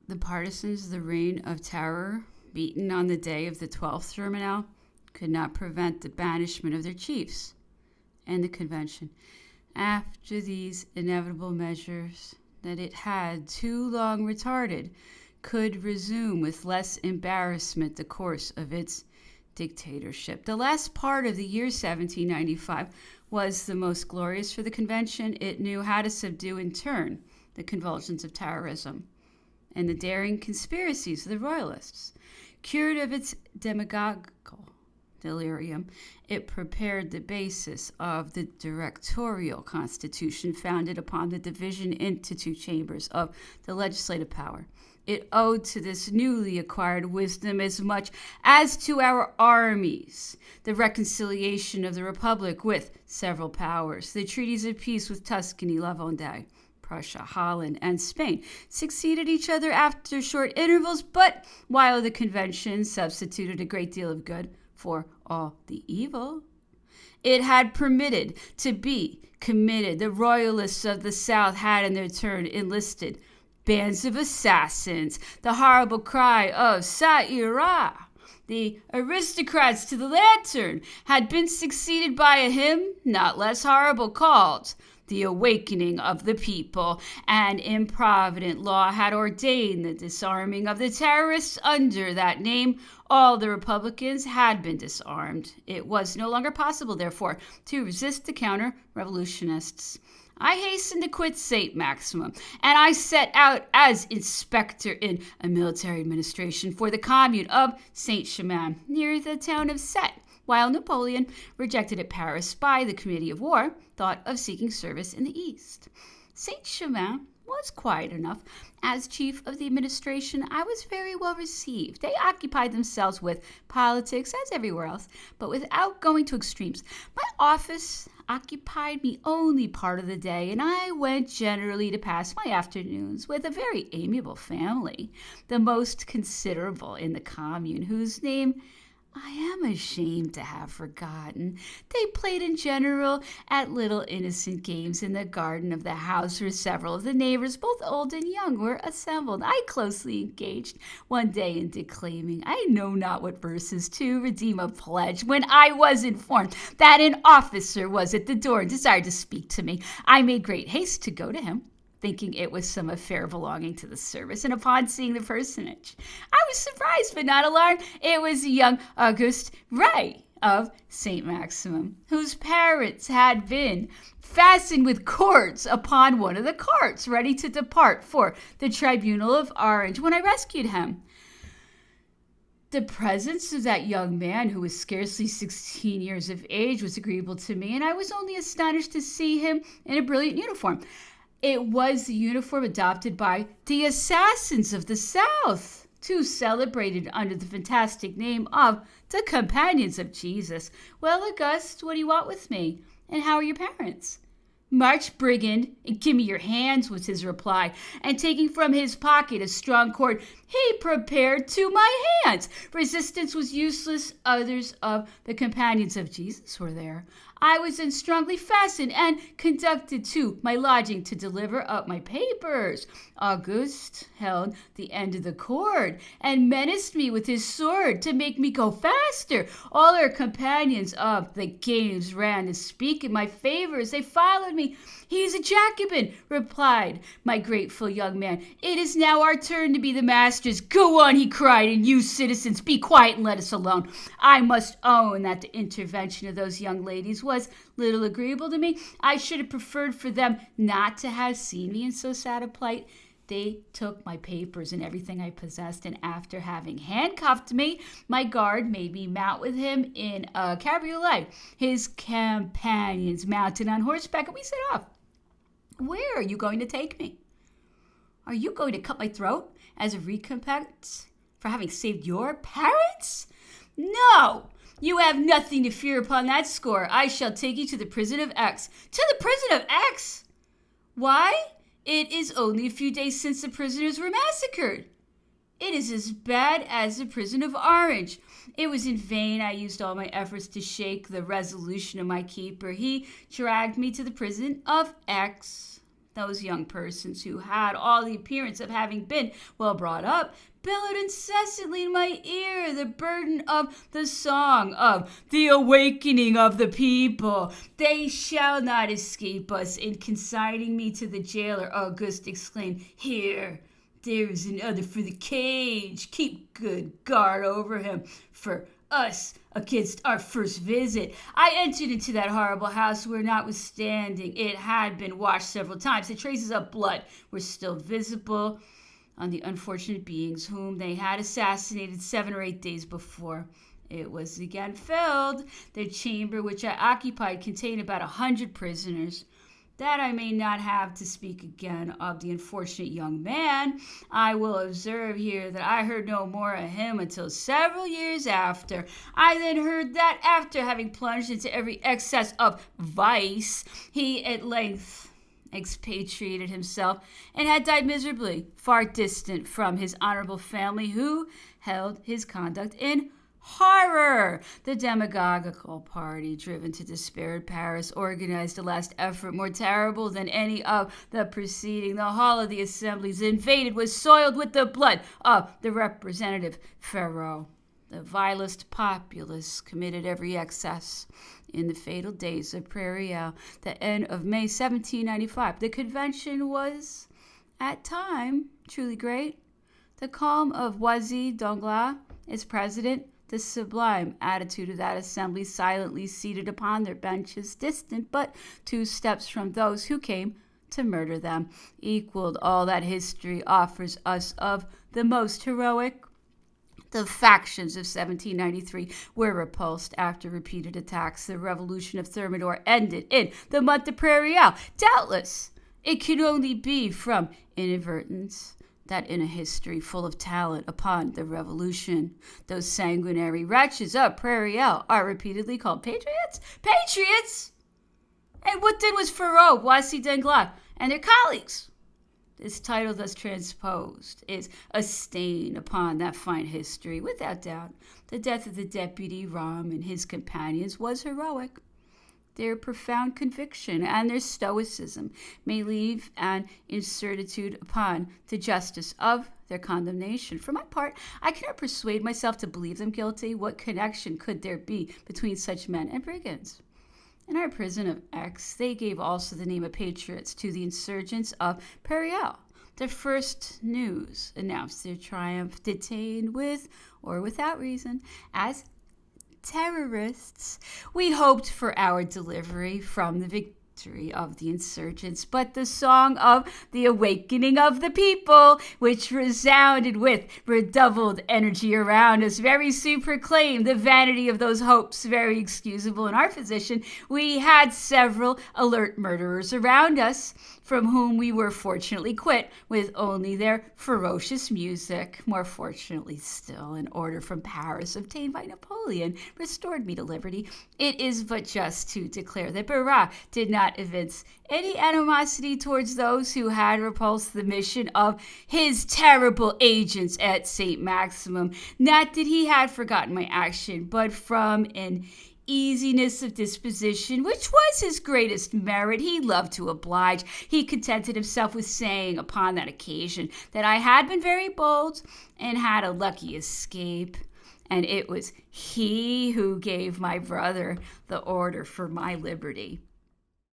The partisans of the Reign of Terror, beaten on the day of the 12th Terminal, could not prevent the banishment of their chiefs and the convention. After these inevitable measures that it had too long retarded, could resume with less embarrassment the course of its dictatorship. The last part of the year 1795 was the most glorious for the convention. It knew how to subdue in turn the convulsions of terrorism and the daring conspiracies of the royalists. Cured of its demagogical delirium, it prepared the basis of the directorial constitution founded upon the division into two chambers of the legislative power. It owed to this newly acquired wisdom as much as to our armies the reconciliation of the republic with several powers. The treaties of peace with Tuscany, La Vendée, Prussia, Holland, and Spain succeeded each other after short intervals, but while the convention substituted a great deal of good for all the evil it had permitted to be committed, the royalists of the South had in their turn enlisted bands of assassins. The horrible cry of "Ça ira!" The aristocrats to the lantern had been succeeded by a hymn not less horrible called "The Awakening of the People." An improvident law had ordained the disarming of the terrorists under that name. All the Republicans had been disarmed. It was no longer possible, therefore, to resist the counter-revolutionists. I hastened to quit St. Maximin, and I set out as inspector in a military administration for the commune of Saint-Germain, near the town of Sète, while Napoleon, rejected at Paris by the Committee of War, thought of seeking service in the East. Saint-Germain was quiet enough. As chief of the administration, I was very well received. They occupied themselves with politics, as everywhere else, but without going to extremes. My office occupied me only part of the day, and I went generally to pass my afternoons with a very amiable family, the most considerable in the commune, whose name I am ashamed to have forgotten. They played in general at little innocent games in the garden of the house, where several of the neighbors, both old and young, were assembled. I closely engaged one day in declaiming, I know not what verses, to redeem a pledge. When I was informed that an officer was at the door and desired to speak to me, I made great haste to go to him, thinking it was some affair belonging to the service, and upon seeing the personage, I was surprised but not alarmed. It was the young Auguste Ray of St. Maximin, whose parents had been fastened with cords upon one of the carts, ready to depart for the tribunal of Orange, when I rescued him. The presence of that young man, who was scarcely 16 years of age, was agreeable to me, and I was only astonished to see him in a brilliant uniform. It was the uniform adopted by the assassins of the South, too celebrated under the fantastic name of the Companions of Jesus. Well, Auguste, what do you want with me? And how are your parents? March, brigand, and give me your hands, was his reply, and taking from his pocket a strong cord, he prepared to my hands. Resistance was useless. Others of the Companions of Jesus were there. I was then strongly fastened and conducted to my lodging to deliver up my papers. Auguste held the end of the cord and menaced me with his sword to make me go faster. All our companions of the games ran to speak in my favor as they followed me. He is a Jacobin, replied my grateful young man. It is now our turn to be the masters. Go on, he cried, and you citizens, be quiet and let us alone. I must own that the intervention of those young ladies was little agreeable to me. I should have preferred for them not to have seen me in so sad a plight. They took my papers and everything I possessed, and after having handcuffed me, my guard made me mount with him in a cabriolet. His companions mounted on horseback, and we set off. Where are you going to take me? Are you going to cut my throat as a recompense for having saved your parents? No! You have nothing to fear upon that score. I shall take you to the prison of X. To the prison of X? Why? It is only a few days since the prisoners were massacred. It is as bad as the prison of Orange. It was in vain I used all my efforts to shake the resolution of my keeper. He dragged me to the prison of X. Those young persons who had all the appearance of having been well brought up bellowed incessantly in my ear the burden of the song of the awakening of the people. They shall not escape us. In consigning me to the jailer, Auguste exclaimed, "Here, there is another for the cage. Keep good guard over him for us against our first visit." I entered into that horrible house where, notwithstanding it had been washed several times, the traces of blood were still visible on the unfortunate beings whom they had assassinated 7 or 8 days before. It was again filled. The chamber which I occupied contained about 100 prisoners. That I may not have to speak again of the unfortunate young man, I will observe here that I heard no more of him until several years after. I then heard that after having plunged into every excess of vice, he at length expatriated himself and had died miserably, far distant from his honorable family, who held his conduct in horror. The demagogical party, driven to despair at Paris, organized a last effort more terrible than any of the preceding. The hall of the assemblies invaded was soiled with the blood of the representative pharaoh. The vilest populace committed every excess. In the fatal days of Prairial, the end of May 1795, the convention was, at time, truly great. The calm of Oisy Danglars, its president, the sublime attitude of that assembly, silently seated upon their benches, distant but 2 steps from those who came to murder them, equaled all that history offers us of the most heroic. The factions of 1793 were repulsed after repeated attacks. The revolution of Thermidor ended in the month of Prairial. Doubtless, it could only be from inadvertence that in a history full of talent upon the revolution, those sanguinary wretches of Prairial are repeatedly called patriots. Patriots! And what then was Pharaoh, Boissy Danglars, and their colleagues? This title thus transposed is a stain upon that fine history. Without doubt, the death of the deputy Ram and his companions was heroic. Their profound conviction and their stoicism may leave an incertitude upon the justice of their condemnation. For my part, I cannot persuade myself to believe them guilty. What connection could there be between such men and brigands? In our prison of Aix, they gave also the name of patriots to the insurgents of Prairial. The first news announced their triumph, detained with or without reason as terrorists. We hoped for our delivery from the victory of the insurgents, but the song of the awakening of the people, which resounded with redoubled energy around us, very soon proclaimed the vanity of those hopes. Very excusable in our position, we had several alert murderers around us, from whom we were fortunately quit with only their ferocious music. More fortunately still, an order from Paris obtained by Napoleon restored me to liberty. It is but just to declare that Barras did not evince any animosity towards those who had repulsed the mission of his terrible agents at St. Maximum. Not that he had forgotten my action, but from an easiness of disposition, which was his greatest merit, he loved to oblige. He contented himself with saying upon that occasion that I had been very bold and had a lucky escape, and it was he who gave my brother the order for my liberty.